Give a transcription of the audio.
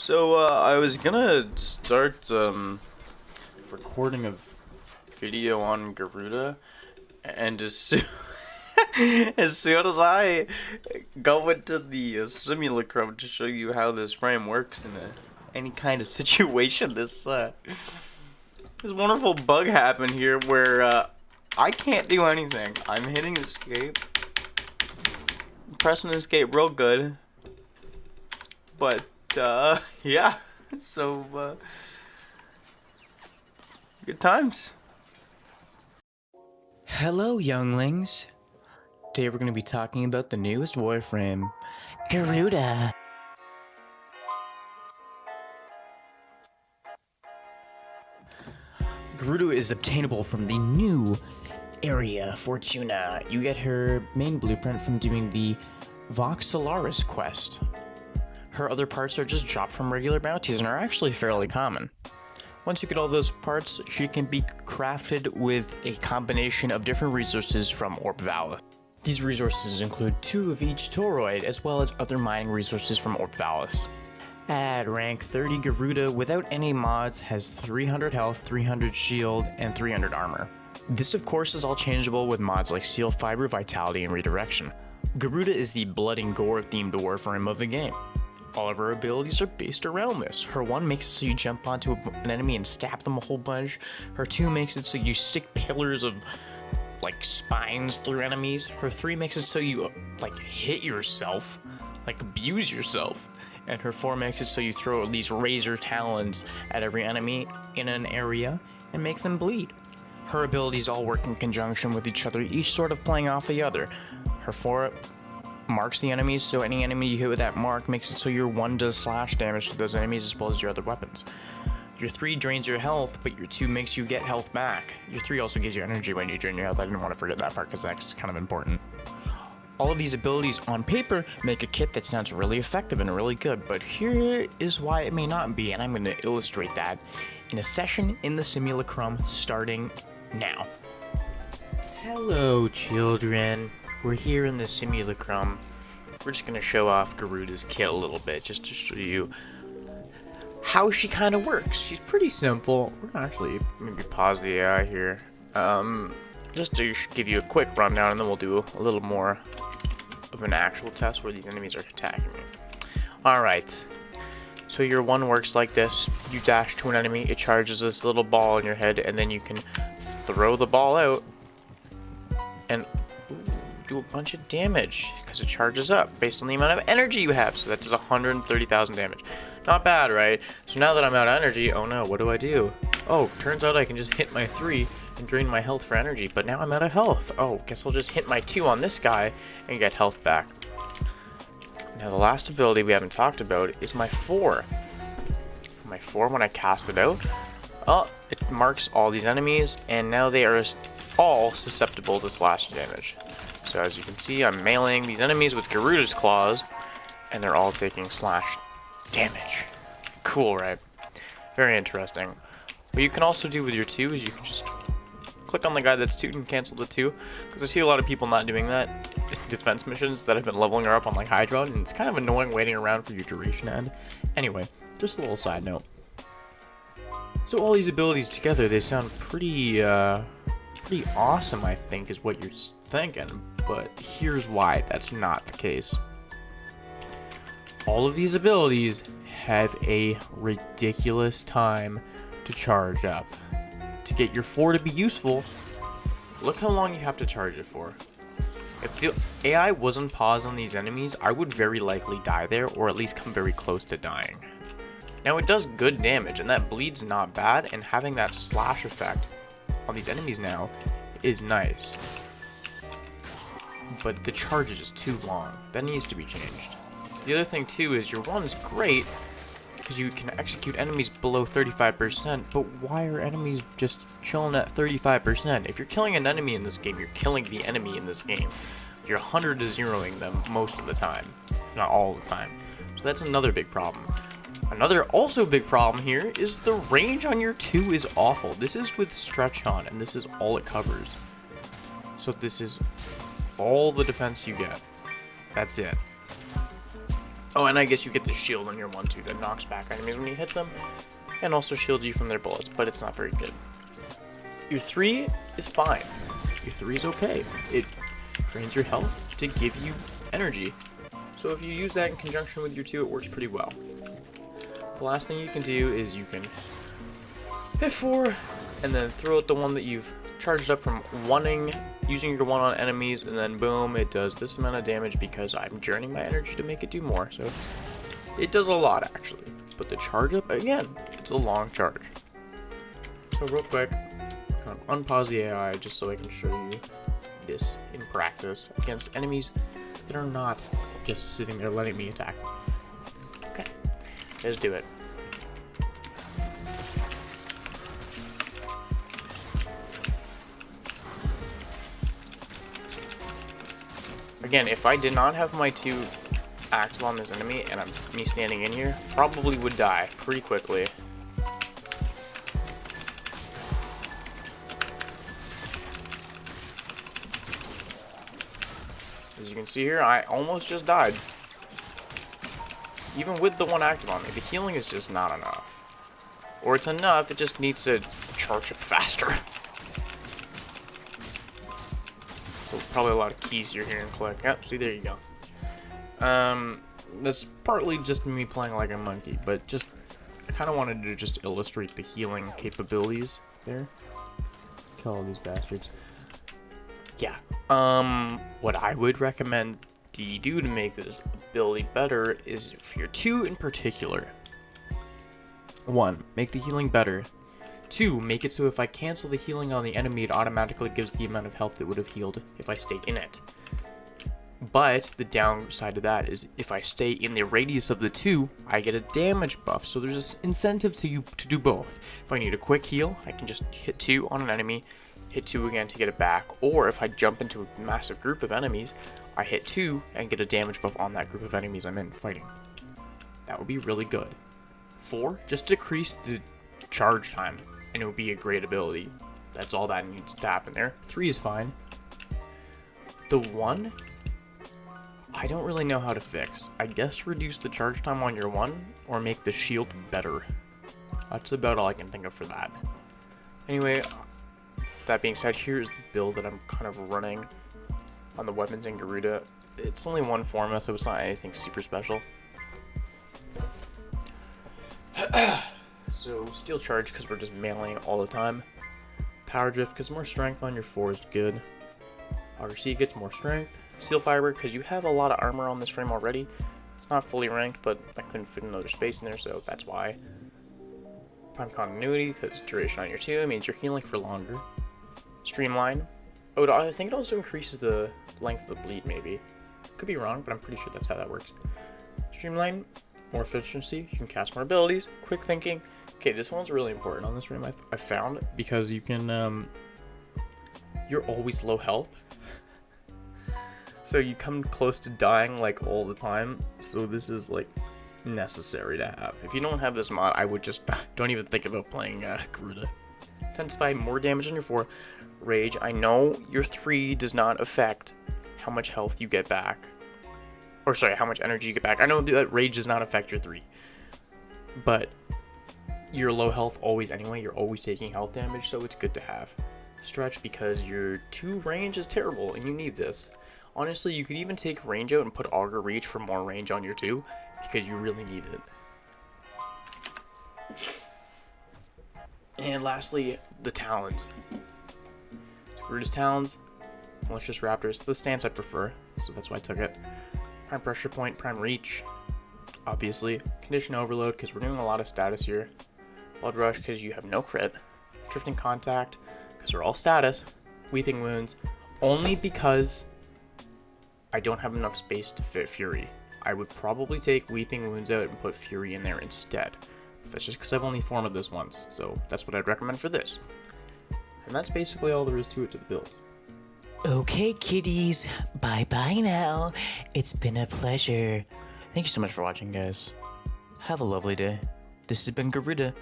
I was gonna start recording a video on Garuda, and as soon as I go into the simulacrum to show you how this frame works in any kind of situation, this wonderful bug happened here where I can't do anything. I'm hitting escape, pressing escape real good, but yeah, good times. Hello, younglings. Today we're going to be talking about the newest Warframe, Garuda. Garuda is obtainable from the new area, Fortuna. You get her main blueprint from doing the Vox Solaris quest. Her other parts are just dropped from regular bounties and are actually fairly common. Once you get all those parts, she can be crafted with a combination of different resources from Orb Vallis. These resources include 2 of each toroid, as well as other mining resources from Orb Vallis. At rank 30, Garuda, without any mods, has 300 health, 300 shield, and 300 armor. This of course is all changeable with mods like Steel Fiber, Vitality, and Redirection. Garuda is the blood and gore themed Warframe of the game. All of her abilities are based around this. Her 1 makes it so you jump onto an enemy and stab them a whole bunch. Her 2 makes it so you stick pillars of like spines through enemies. Her 3 makes it so you like hit yourself, like abuse yourself. And her 4 makes it so you throw these razor talons at every enemy in an area and make them bleed. Her abilities all work in conjunction with each other, each sort of playing off the other. Her 4 marks the enemies, so any enemy you hit with that mark makes it so your 1 does slash damage to those enemies as well as your other weapons. Your 3 drains your health, but your 2 makes you get health back. Your 3 also gives you energy when you drain your health. I didn't want to forget that part because that's kind of important. All of these abilities on paper make a kit that sounds really effective and really good, but here is why it may not be, and I'm going to illustrate that in a session in the simulacrum starting now. Hello, children. We're here in the simulacrum. We're just going to show off Garuda's kit a little bit, just to show you how she kind of works. She's pretty simple. We're going to actually maybe pause the AI here, just to give you a quick rundown, and then we'll do a little more of an actual test where these enemies are attacking you. Alright, so your 1 works like this. You dash to an enemy, it charges this little ball in your head, and then you can throw the ball out and do a bunch of damage because it charges up based on the amount of energy you have. So that does 130,000 damage. Not bad, right? So now that I'm out of energy, oh no, what do? Oh, turns out I can just hit my 3 and drain my health for energy, but now I'm out of health. Oh, guess I'll just hit my 2 on this guy and get health back. Now the last ability we haven't talked about is my 4. My 4, when I cast it out, it marks all these enemies, and now they are all susceptible to slash damage. So as you can see, I'm meleeing these enemies with Garuda's claws, and they're all taking slash damage. Cool, right? Very interesting. What you can also do with your 2 is you can just click on the guy that's 2 and cancel the 2, because I see a lot of people not doing that in defense missions that have been leveling her up on like Hydra, and it's kind of annoying waiting around for your duration to end. Anyway, just a little side note. So all these abilities together, they sound pretty awesome, I think, is what you're thinking, but here's why that's not the case. All of these abilities have a ridiculous time to charge up. To get your 4 to be useful, look how long you have to charge it for. If the AI wasn't paused on these enemies, I would very likely die there, or at least come very close to dying. Now it does good damage, and that bleed's not bad, and having that slash effect on these enemies now is nice. But the charge is too long. That needs to be changed. The other thing too is your 1's great because you can execute enemies below 35%, but why are enemies just chilling at 35%? If you're killing an enemy in this game, you're killing the enemy in this game. You're 100 to 0ing them most of the time, if not all the time. So that's another big problem. Another also big problem here is the range on your 2 is awful. This is with stretch on, and this is all it covers. So this is all the defense you get. That's it. Oh, and I guess you get the shield on your 1 too that knocks back enemies when you hit them, and also shields you from their bullets, but it's not very good. Your 3 is fine. Your 3 is okay. It drains your health to give you energy. So if you use that in conjunction with your 2, it works pretty well. The last thing you can do is you can hit 4, and then throw out the one that you've charged up from using your 1 on enemies, and then boom, it does this amount of damage because I'm draining my energy to make it do more. So it does a lot actually. But the charge up, again, it's a long charge. So real quick, kind of unpause the AI just so I can show you this in practice against enemies that are not just sitting there letting me attack. Okay, let's do it. Again, if I did not have my 2 active on this enemy and me standing in here, probably would die pretty quickly. As you can see here, I almost just died. Even with the 1 active on me, the healing is just not enough. Or it's enough, it just needs to charge up faster. So probably a lot of keys you're hearing click. Yep, see, there you go. That's partly just me playing like a monkey, but just I kind of wanted to just illustrate the healing capabilities there. Kill all these bastards. Yeah. What I would recommend you do to make this ability better is for your 2 in particular. 1, make the healing better. 2, make it so if I cancel the healing on the enemy, it automatically gives the amount of health it would have healed if I stayed in it. But the downside of that is if I stay in the radius of the 2, I get a damage buff. So there's this incentive to do both. If I need a quick heal, I can just hit 2 on an enemy, hit 2 again to get it back. Or if I jump into a massive group of enemies, I hit 2 and get a damage buff on that group of enemies I'm in fighting. That would be really good. 4, just decrease the charge time, and it would be a great ability. That's all that needs to happen there. 3 is fine. The 1, I don't really know how to fix. I guess reduce the charge time on your 1, or make the shield better. That's about all I can think of for that. Anyway, that being said, here's the build that I'm kind of running on the weapons in Garuda. It's only 1 format, so it's not anything super special. So, steel charge, because we're just mailing all the time. Power drift, because more strength on your 4 is good. Auger C gets more strength. Steel fiber, because you have a lot of armor on this frame already. It's not fully ranked, but I couldn't fit another space in there, so that's why. Prime continuity, because duration on your 2 means you're healing for longer. Streamline. Oh, I think it also increases the length of the bleed, maybe. Could be wrong, but I'm pretty sure that's how that works. Streamline. More efficiency, you can cast more abilities, quick thinking. Okay, this one's really important on this room, I found, because you can, you're always low health. So you come close to dying, like, all the time. So this is, like, necessary to have. If you don't have this mod, I would just, don't even think about playing, Garuda. Intensify, more damage on your 4. Rage, I know your 3 does not affect how much health you get back. Or sorry, how much energy you get back. I know that rage does not affect your 3. But you're low health always anyway. You're always taking health damage, so it's good to have. Stretch, because your 2 range is terrible, and you need this. Honestly, you could even take range out and put auger reach for more range on your 2, because you really need it. And lastly, the talons. Garuda's talons, malicious raptors, the stance I prefer, so that's why I took it. Prime pressure point, prime reach, obviously. Condition overload, because we're doing a lot of status here. Blood rush, because you have no crit. Drifting contact, because we're all status. Weeping wounds, only because I don't have enough space to fit fury. I would probably take weeping wounds out and put fury in there instead. But that's just because I've only formed this once, so that's what I'd recommend for this. And that's basically all there is to it to the build. Okay, kiddies, bye-bye now. It's been a pleasure. Thank you so much for watching, guys. Have a lovely day. This has been Garuda.